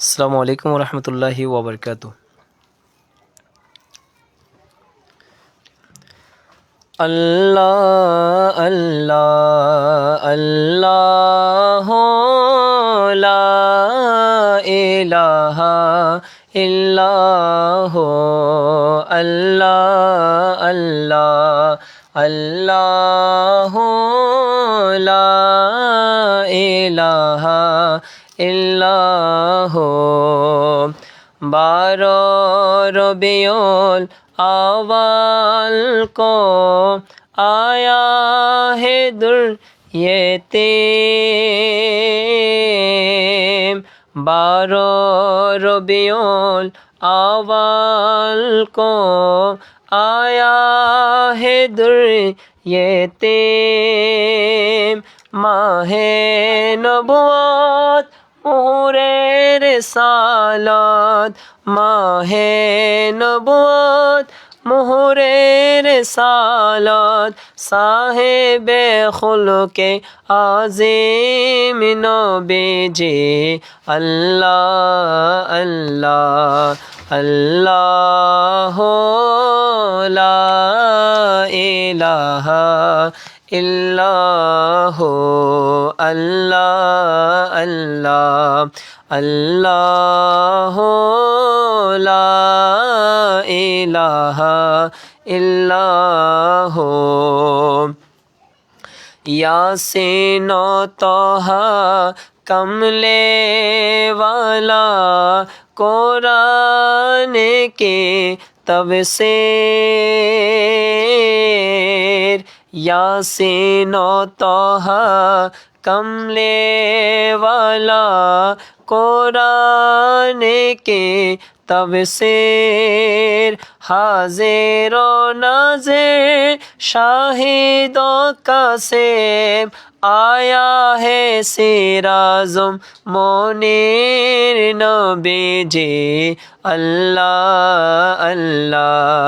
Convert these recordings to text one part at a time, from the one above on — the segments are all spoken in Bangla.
আসসালামু আলাইকুম রহমতুল্লাহি ওবরকাতু। আল্লাহ আল্লাহ আল্লাহ লা ইলাহা ইল্লাহ আল্লাহ আল্লাহ আল্লাহ লা ইলাহা ইল্লাহ। বারো রবিউল আওয়াল को आया है दुर्यतीम। बारो रबिउल अव्वल को आया है दुर्यतीम। माहे नबुवत मोहरे रिसालत, माहे नबुवत मोहरे रिसालत, साहिबे खुल्के आज़ीम नबीजी। अल्लाह अल्लाह अल्लाह ला इलाहा इल्लाह। अल्लाह अल्लाह अल्लाह ला इलाहा इल्लाह। यासीन तोहा कमले वाला कुरान के तफसीर। यासीन तोहा कमले वाला कुरान के तफसीर। हाजिर व नाज़िर शाहिदों का सेब, आया है सिराजुम मोनीर नबीजी। अल्लाह अल्लाह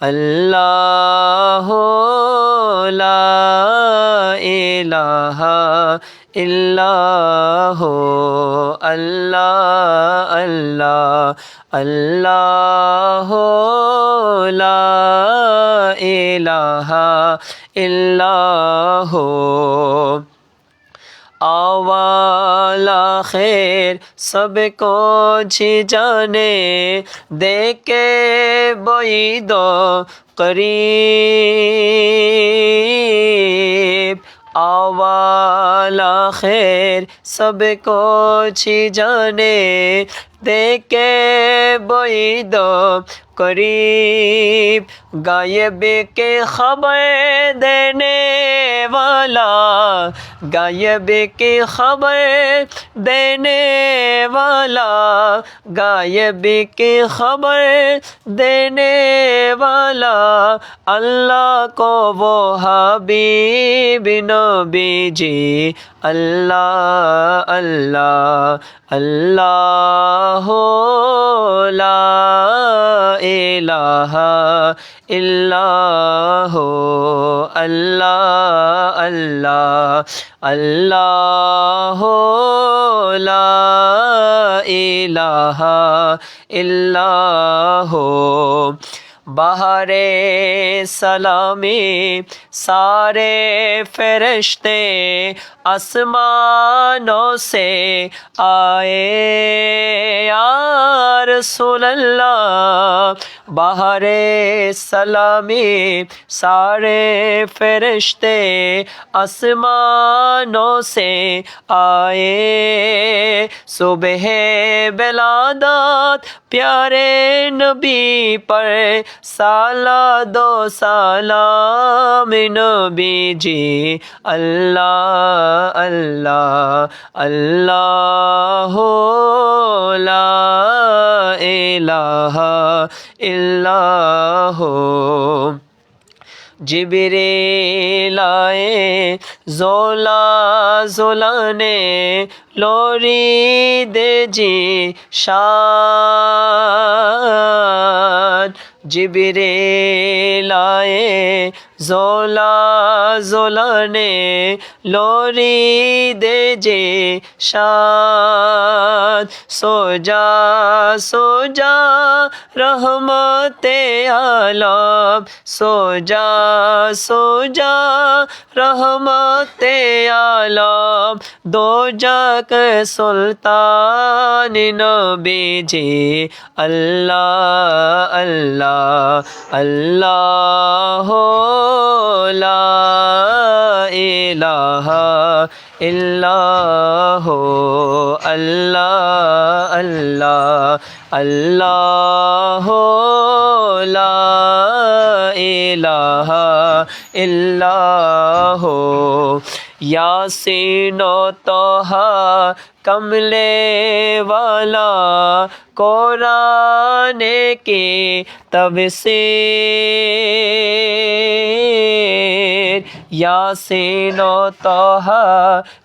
अल्लाह ला इलाहा इल्लाह। अल्लाह अल्लाह अल्लाह ला इलाहा इल्लाह। अव्वल आखिर सबको जी जाने, देखे बईदो करीब। अव्वल आखिर सबको जी जाने, देखे बईदो करीब। गायब के खबर देने वाला, गायब की खबर देने वाला, गायब की खबर देने वाला। अल्लाह को वो हबीब नबीजी। अल्लाह अल्लाह अल्लाह ला इलाहा इल्लाह। अल्लाह अल्लाह अल्लाह ला इलाहा इल्लाह। बहारे सलामी सारे फरिश्ते आसमानों से आए या रसूल अल्लाह। बहारे सलामी सारे फरिश्ते आसमानों से आए। सुबह बिलादत प्यारे नबी पर साला दो सलाम नबीजी। अल्लाह अल्लाह अल्लाह ला इलाहा इल्लाह। जिब्रील आए ज़ोला ज़ोलाने, लोरी दे जी शान। जिब्रील आए ज़ोला ज़ोलाने, लोरी दे जे शान। সোজা সোজা রহমতে আলম সোজা সোজা রহমতে আলম দোজাক সুলতান নবীজি আল্লাহ আল্লাহ আল্লাহ লা ইলাহা ইল্লাহ আল্লাহ আল্লাহ আল্লাহ লা ইলাহা ইল্লাহ यासीन तोहा कमले वाला कुरान की तफसीर यासीन तोहा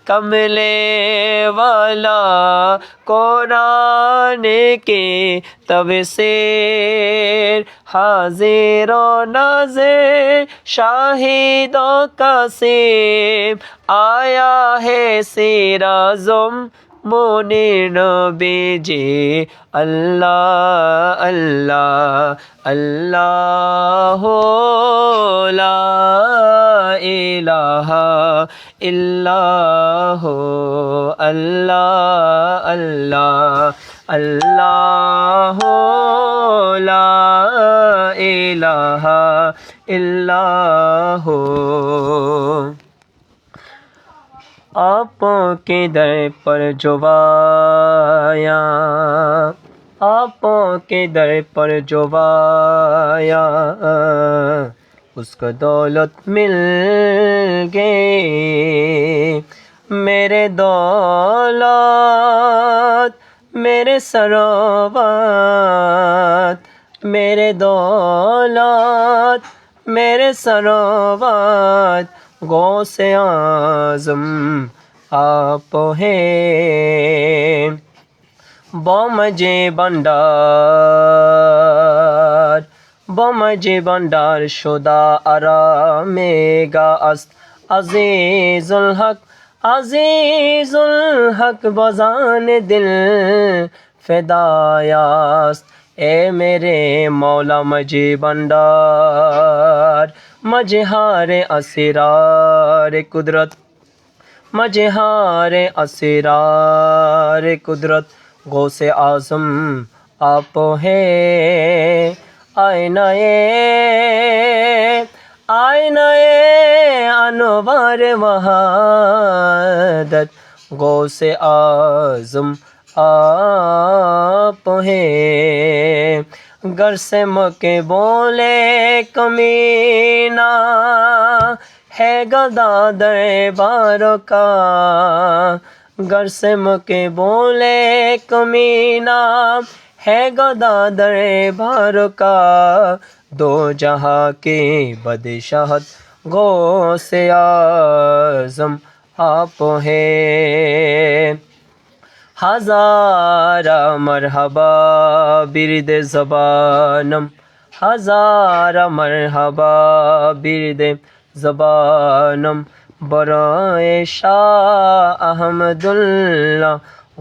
कमले वाला कुरान की तफसीर हाजिर नाज़िर शाहिदों का सीम आया है सिराजुम मुनीर नबीजी अल्लाह अल्लाह अल्लाह ला इलाहा इल्लाह अल्लाह अल्लाह अल्लाह ला इलाहा इल्लाह आपों के दर पर जो आया आपों के दर पर जो आया उसको दौलत मिल गई मेरे दौलत मेरे सरोवत मेरे दौलत मेरे सरोवत गौसे आज़म आप हैं बमजे बंडार शुदा आरामेगा अस्त अज़ीज़ुल हक बज़ान दिल फ़िदायास्त ए मेरे मौला मजे बंडार मजहारे असरार कुदरत मजहारे असरार कुदरत गौसे आज़म आप हैं आईनाए अनवार वहादत गौसे आज़म आप हैं घर से मके बोले कमीना है गदा दरबारों का घर से मके बोले कमीना है गदा दरबारों का दो जहाँ के बदशाहत गौसे आज़म आप हैं हज़ारा मरहबा बिरद ज़बानम हज़ारा मरहबा बिरद ज़बानम बराए शाह अहमदुल्ला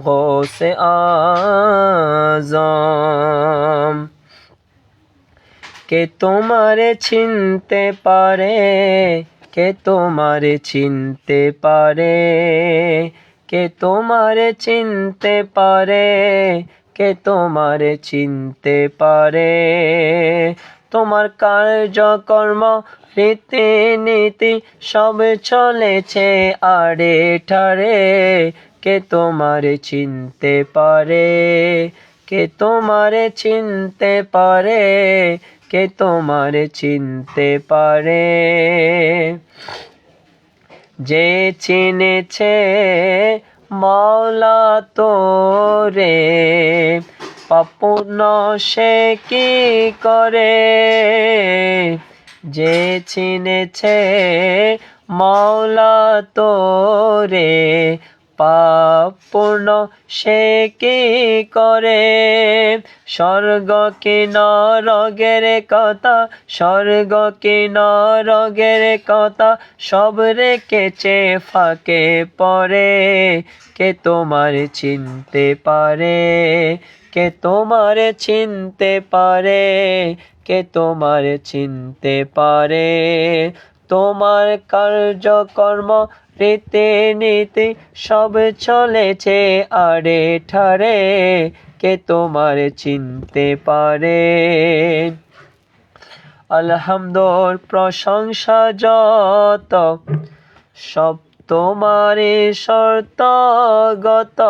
गौसे आज़म के तुम्हारे छिनते पारे के तुम्हारे छिनते पारे के तुम्हारे चिनते पारे के तुम्हारे चिनते पारे তোমার কার্যকর্ম রীতিনীতি সব চলেছে আড়ে ঠাড়ে কে তোমারে চিনতে পারে কে তোমারে চিনতে পারে কে তোমারে চিনতে পারে যে চিনেছে মাওলা তোরে পাপন সে কি করে যে চিনেছে মাওলা তোরে পাপ পূর্ণ সে কি করে। স্বর্গ কি নরকের কথা, স্বর্গ কি নরকের কথা, সব রেখেছে ফাঁকে পড়ে। কে তোমার চিনতে পারে, কে তোমার চিনতে পারে, কে তোমার চিনতে পারে। তোমার কার্যকর্ম রীতিনীতি সব চলেছে আড়ে ঠাড়ে। কে তোমার চিনতে পারে। আলহামদুর প্রশংসা যত, সব তোমারই শর্তগত।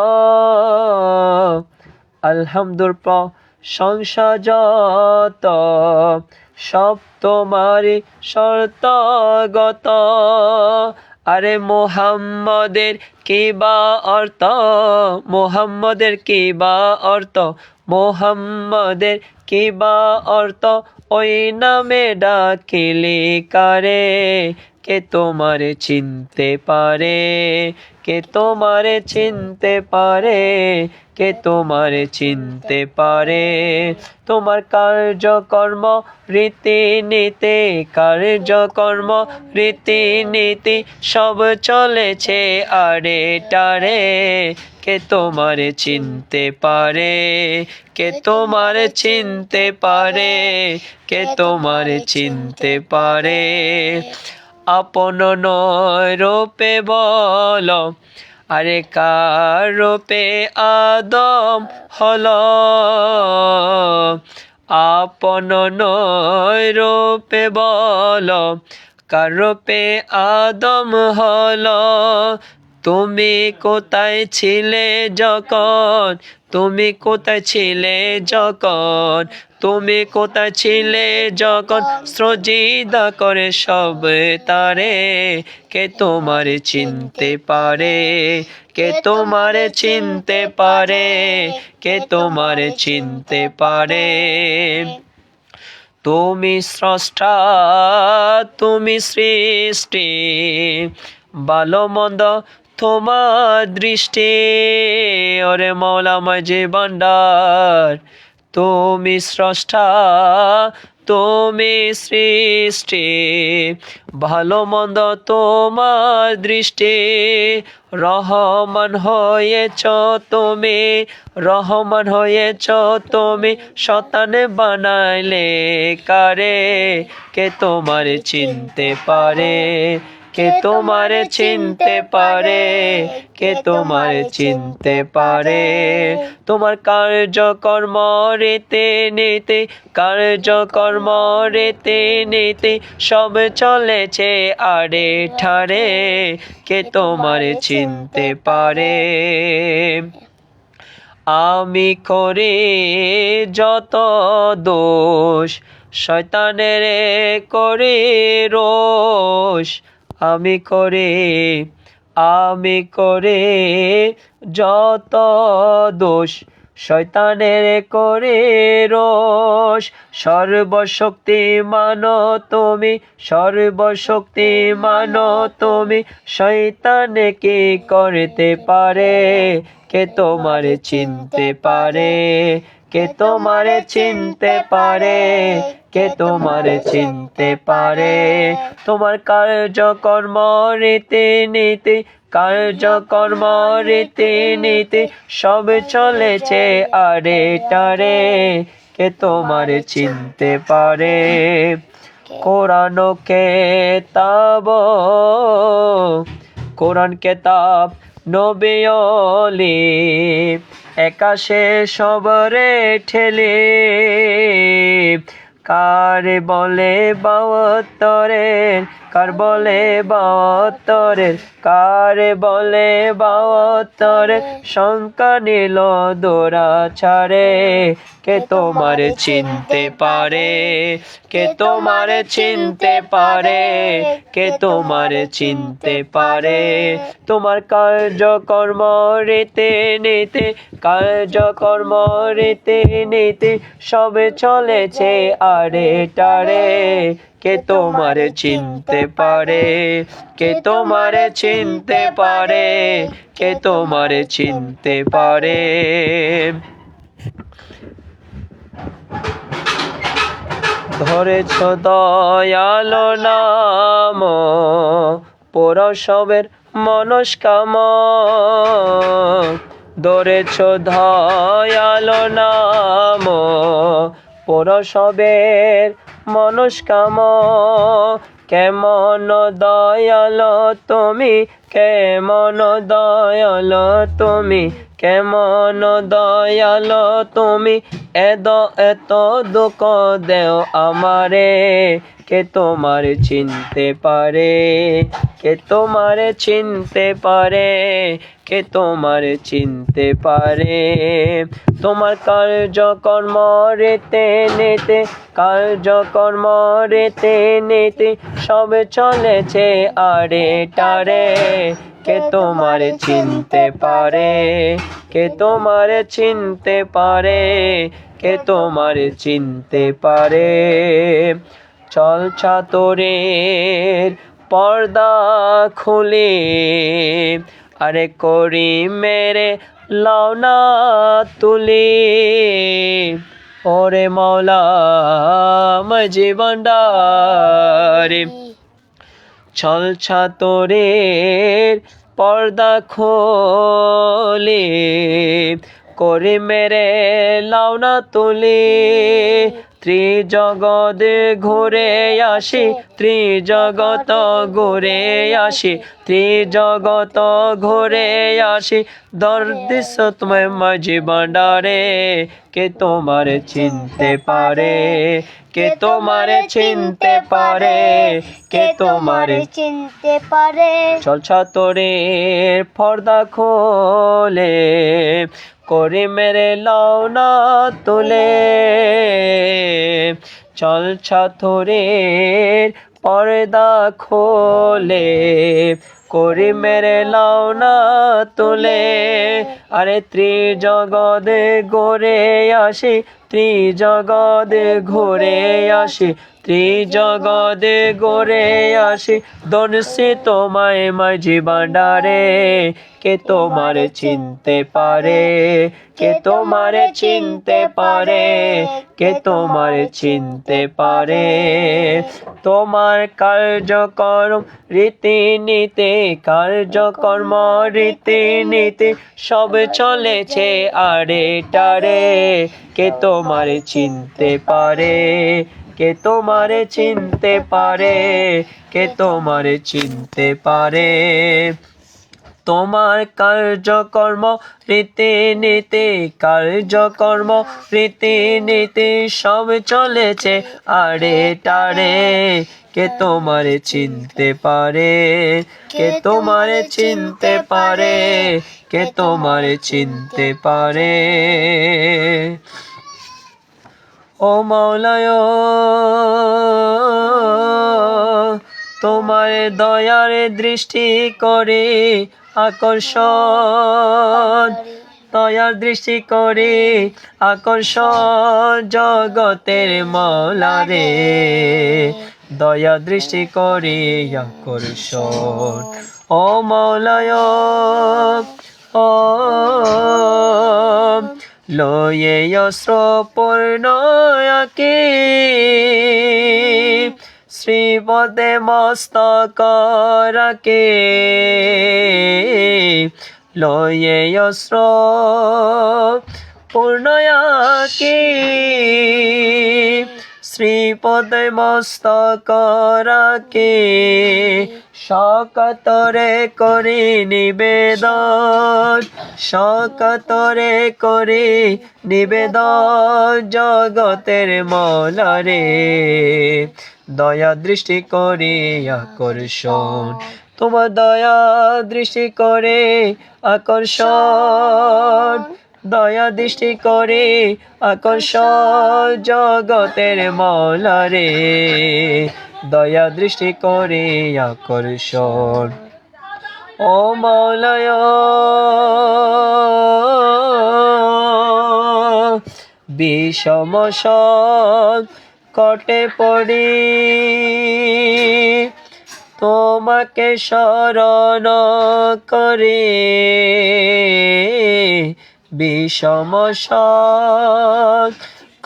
আলহামদুর প্রশংসা যত, সব তোমারই শর্তগত। আরে মুহাম্মদের কি বা অর্থ, মুহাম্মদের কি বা অর্থ, মুহাম্মদের কি বা অর্থ, ওই নামে ডাকিলে কারে। কে তোমার চিনতে পারে, কে তোমার চিনতে পারে, কে তোমার চিনতে পারে। তোমার কার্যকর্ম রীতিনীতি, কার্যকর্ম রীতিনীতি সব চলেছে আড়ে টাড়ে। কে তোমার চিনতে পারে, কে তোমার চিনতে পারে, কে তোমার চিনতে পারে। আপন নয় রূপে বলো, আরে কার রূপে আদম হলো। আপন নয় রূপে বলো, কার রূপে আদম হলো। তুমি কোথায় ছিলে যখন, তুমি কোথায় ছিলে যখন, তুমি কোথায় ছিলে যখন সজদা করে সব তারে। কে তোমার চিনতে পারে, কে তোমার চিনতে পারে, কে তোমার চিনতে পারে। তুমি স্রষ্টা, তুমি সৃষ্টি, ভালো মন্দ তোমার দৃষ্টি। ওরে মৌলা মাঝি ভান্ডার, তুমি স্রষ্টা, তুমি সৃষ্টি, ভালো মন্দ তোমার দৃষ্টি। রহমান হয়েছ তুমি, রহমান হয়েছ তুমি, শতানে বানাইলে কারে। কে তোমার চিনতে পারে, কে তোমার চিনতে পারে, কে তোমার চিনতে পারে। তোমার কার্যকর্ম রীতিনীতি, কার্যকর্ম রীতিনীতি সব চলেছে আড়ে ঠাড়ে। কে তোমার চিনতে পারে। আমি করি যত দোষ, শয়তানের করি রোষ। আমি করে যত দোষ, শয়তানের করে রোষ। সর্বশক্তিমান তুমি, সর্বশক্তিমান তুমি, শয়তানে কি করতে পারে। কে তোমার চিনতে পারে, কে তোমার চিনতে পারে, কে তোমার চিনতে পারে। তোমার কার্যকর্ম রীতিনীতি, কার্যকর্ম রীতিনীতি সব চলেছে আড়ে টাড়ে। কে তোমার চিনতে পারে। কোরআন কেতাব, কোরআন কেতাব নবী ওলি, একাশে সবরে ঠেলে। কার বলে বাওয়াত্তরের, কার বলে বাওয়াত্তরের, কার বলে বাওয়াত্তরের, শঙ্কা নিল দোরা ছাড়ে। কে তোমার চিনতে পারে, কে তোমার চিনতে পারে, কে তোমার চিনতে পারে। তোমার কার্যকর্ম রীতিনীতি, কার্যকর্ম রীতিনীতি সবে চলেছে আরে টারে কে তোমারে চিনতে পারে কে তোমারে চিনতে পারে কে তোমারে চিনতে পারে ধরেছ দয়ালো নাম পরশবের মনস্কাম ধরেছ দয়ালো নাম পরশবের মনস্কাম কেমন দয়ালো তুমি কেমন দয়ালো তুমি কেমন দয়ালো তুমি এত দুঃখ দেও আমারে কে তোমারে চিনতে পারে কে তোমারে চিনতে পারে কে তোমারে চিনতে পারে তোমার কার্যকর্ম রেতে নেতে কার্যকর্ম রেতে নেতে সব চলেছে আরে টারে কে তোমারে চিনতে পারে কে তোমারে চিনতে পারে কে তোমারে চিনতে পারে চল চাতরের পর্দা খুলে আরে করি মেরে লাউনা তুলি ওরে মৌলা মাঝি ভান্ডারে ছল ছাতরের পর্দা খোলে করে মেরে লাউনা তুলি ত্রিজগৎ ঘুরে আসি ত্রিজগৎ ঘুরে আসি ত্রিজগৎ ঘুরে আসি দর্দিস তোমায় মাঝি ভান্ডারে কে তোমারে চিনতে পারে কে তোমারে চিনতে পারে কে তোমারে চিনতে পারে চল ছাতরের পর্দা খোলে করে মেরে লাউনা তোলে চল ছাতরের পর্দা খোলে করে মেরে লাউনা তোলে আরে ত্রিজগৎ ঘুরে আসি ত্রিজগৎ ঘুরে আসি ত্রিজগৎ ঘুরে আসি দনসি তোমায় মাঝি ভান্ডারে কে তোমারে চিনতে পারে কে তোমারে চিনতে পারে কে তোমারে চিনতে পারে তোমার কার্যকর্ম রীতিনীতি কার্যকর্ম রীতিনীতি সব চলেছে আরে টারে কে তোমারে চিনতে পারে কে তোমারে চিনতে পারে কে তোমারে চিনতে পারে তোমার কার্যকর্ম রীতিনীতি কার্যকর্ম রীতিনীতি সব চলেছে আরে টারে কে তোমারে চিনতে পারে কে তোমারে চিনতে পারে কে তোমারে চিনতে পারে ও মাওলায় তোমার দয়ার দৃষ্টি করে আকর্ষণ দয়ার দৃষ্টি করে আকর্ষণ জগতের মাওলারে দয়া দৃষ্টি করে আকর্ষণ ও মাওলায় ও লয়ে অস্ত্র পূর্ণয়াকে শ্রীপদে মস্তক রাখে লয়ে অস্ত্র পূর্ণয়াকে শ্রীপদে মস্তক রাখে শকতরে করি নিবেদন শকতরে করি নিবেদন জগতের মাওলারে দয়া দৃষ্টি করে আকর্ষণ তোমার দয়া দৃষ্টি করে আকর্ষণ দয়া দৃষ্টি করে আকর্ষণ জগতের মাওলারে দয়া দৃষ্টি করে আকর্ষণ ও মাওলায় বিষম কটে পড়ি তোমাকে শরণ করে বিষম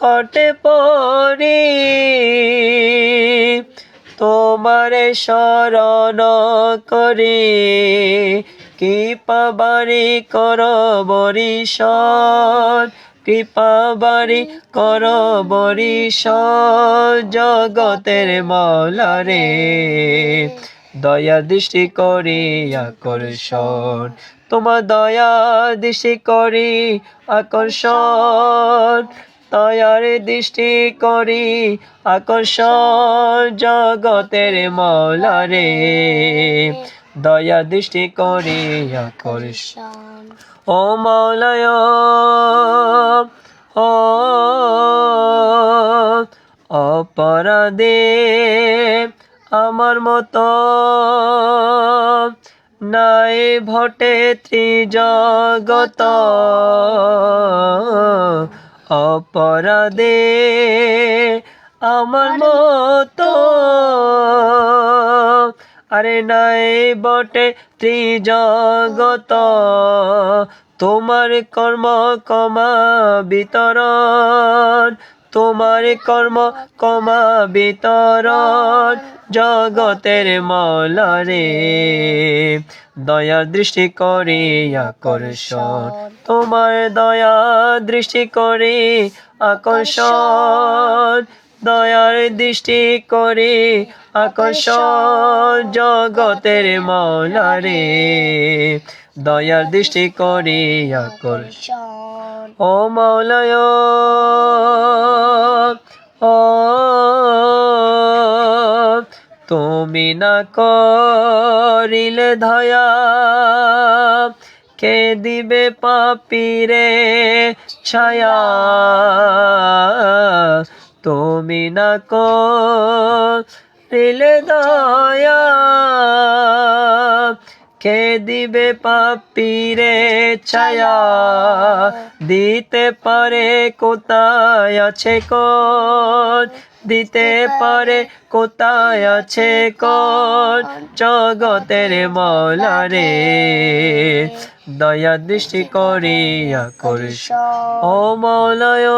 কটে পড়ি তোমারে শরণ করে কৃপা বাড়ি কর বরিশন কৃপা বাড়ি কর বরিশন জগতের মৌলারে দয়া দৃষ্টি করি আকর্ষণ তোমার দয়া দৃষ্টি করি আকর্ষণ দয়ার দৃষ্টি করি আকর্ষণ জগতের মৌলারে দয়া দৃষ্টি করি আকর্ষণ ও মৌলায় ও অপরাধে আমার মতো নাই ভটে ত্রিজগত অপরাধে আমার মতো আরে নাই বটে ত্রিজগত তোমার কর্ম কমা বিতরণ তোমার কর্ম কমা বিতরণ জগতের মৌলারে দয়া দৃষ্টি করি আকর্ষণ তোমার দয়া দৃষ্টি করি আকর্ষণ দয়ার দৃষ্টি করি আকর্ষণ জগতের মৌলারে দয়ার দৃষ্টি করি আকর্ষণ ও মৌলায় ও তুমি না করিলে দয়া কে দিবে পাপীরে ছায়া তুমি না করিলে দয়া কে দিবে পাপীরে ছায়া দিতে পারে কোথায় আছে কোন দিতে পারে কোথায় আছে কোন জগতের মৌলারে দয়া দৃষ্টি করি আকর্ষণ ও মৌলায়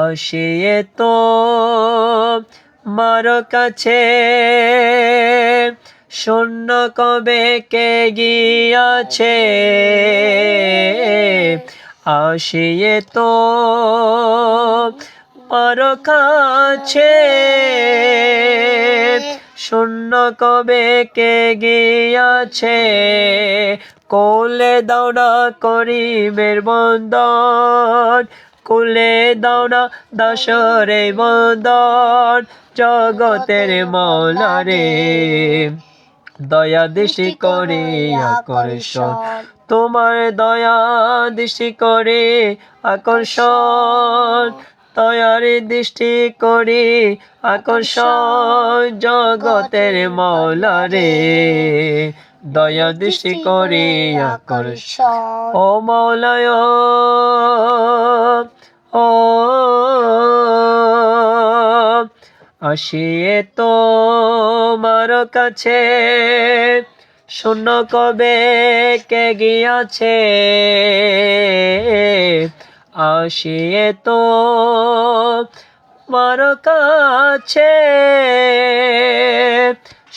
আসিয়ে তো মার কাছে শূন্য কবে কে গিয়াছে আসিয়ে তো মার কাছে শূন্য কবে কে গিয়াছে কোলে দাও না করিমের বন্দন কোলে দাও না দাসরে বন্দন জগতের মৌলারে দয়া দৃষ্টি করি আকর্ষণ তোমার দয়া দৃষ্টি করে আকর্ষণ দয়ার দৃষ্টি করি আকর্ষণ জগতের মৌলারে দয়া দৃষ্টি করি আকর্ষণ ও মৌলায় ও আসিয়ে তোমার কাছে শূন্য কবে কে গিয়াছে আসিয়ে তোমার কাছে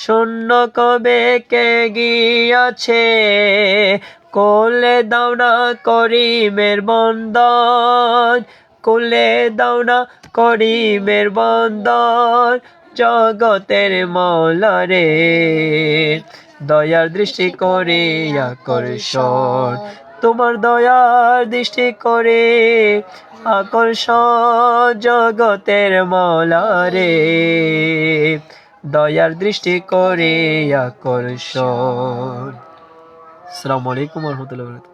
শূন্য কবে কে গিয়াছে কোলে দাও না করিমের বন্দন কোলে দাও না করিমের বন্দন জগতের মৌলারে দয়ার দৃষ্টি করে আকর্ষণ তোমার দয়ার দৃষ্টি করে আকর্ষণ জগতের মৌলারে দয়ার দৃষ্টি করে আকর্ষণ। আসসালামু আলাইকুম ওয়া রাহমাতুল্লাহি ওয়া বারাকাতুহু।